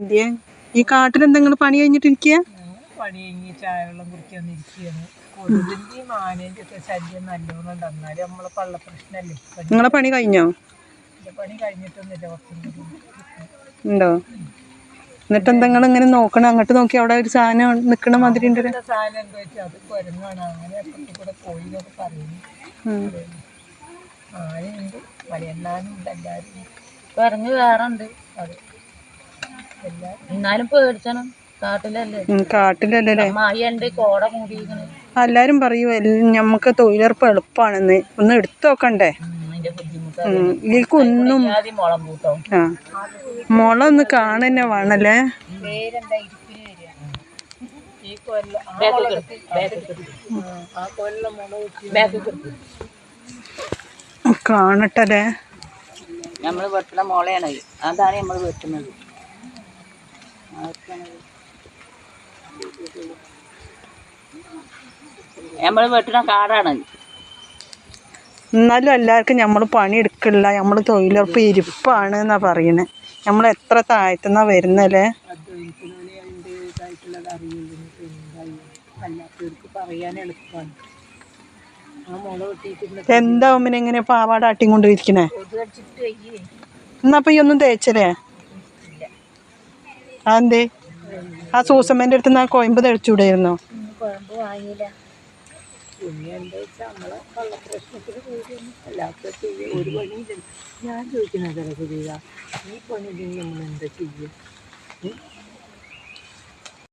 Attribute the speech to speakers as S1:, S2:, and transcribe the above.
S1: എന്തിയെ ഈ കാട്ടിൽ എന്തെങ്കിലും പണി കഴിഞ്ഞിട്ടിരിക്കുക?
S2: പണി കഴിഞ്ഞ് ചായ വെള്ളം കുടിക്കാന്നിരിക്കുകയാണ്. കൊതുകിന്റെയും ആനേന്റെ ഒക്കെ ശല്യം നല്ലോണം ഉണ്ട്. എന്നാലും നമ്മളെ പള്ള പ്രശ്നമല്ലേ.
S1: നിങ്ങളെ പണി കഴിഞ്ഞോ?
S2: പണി കഴിഞ്ഞിട്ടൊന്നുമില്ല, കുറച്ചും കൂടി
S1: ഉണ്ടോ? എന്നിട്ട് എന്തെങ്കിലും ഇങ്ങനെ നോക്കണം, അങ്ങോട്ട് നോക്കി അവിടെ ഒരു സാധനം നിക്കണ മാതിരി ഉണ്ട്.
S2: സാധനം എന്താ വെച്ചാൽ അത് കുരങ്ങാണ്. അങ്ങനെ അപ്പുറത്ത് കൂടെ പോയി എന്നൊക്കെ പറയുന്നു. ആനയുണ്ട്, മലയണ്ണാനും ഉണ്ട്, എല്ലാവരും കുരങ്ങ് വേറെ ഉണ്ട്. അത് എന്നാലും പേടിച്ചണം, കാട്ടിലല്ലേ മഴയുണ്ട്, കോട മൂടിയിരിക്കണ്.
S1: എല്ലാരും പറയൂ ഞമ്മക്ക് തൊഴിലുറപ്പ് എളുപ്പമാണെന്ന്. ഒന്ന് എടുത്തു നോക്കണ്ടേ? ഇതിൽക്കൊന്നും മുള ഒന്ന് കാണന്നെ വേണല്ലേ. കാണട്ടല്ലേ,
S2: നമ്മള് വെട്ടുന്ന മുളയാണ്. അതാണ് നമ്മൾ വെട്ടുന്നത്. നമ്മൾ വെട്ടുന്ന കാടാണ്.
S1: എന്നാലും എല്ലാവർക്കും നമ്മൾ പണിയെടുക്കില്ല, നമ്മൾ തൊഴിലുറപ്പ് ഇരിപ്പാണ് എന്നാ പറയണേ. നമ്മൾ എത്ര താഴ്ത്തുന്നാ വരുന്നല്ലേ. എന്താവും പിന്നെ എങ്ങനെ പാവാട ആട്ടിക്കൊണ്ടിരിക്കണേ? എന്നപ്പോ ഈ ഒന്നും തേച്ചല്ലേ? അതെന്തേ? ആ സൂസമ്മേൻ്റെ അടുത്ത് നിന്ന് ആ കോയമ്പ് തെളിച്ചൂടായിരുന്നോ?
S2: പിന്നെ എന്താ വെച്ചാൽ നമ്മളെ കള്ളപ്രശ്നത്തിന് കൂടിയൊന്നും അല്ലാത്ത ഒരു പണിയില്ല. ഞാൻ ചോദിക്കുന്നത് ഈ പണി നമ്മൾ എന്താ ചെയ്യുക?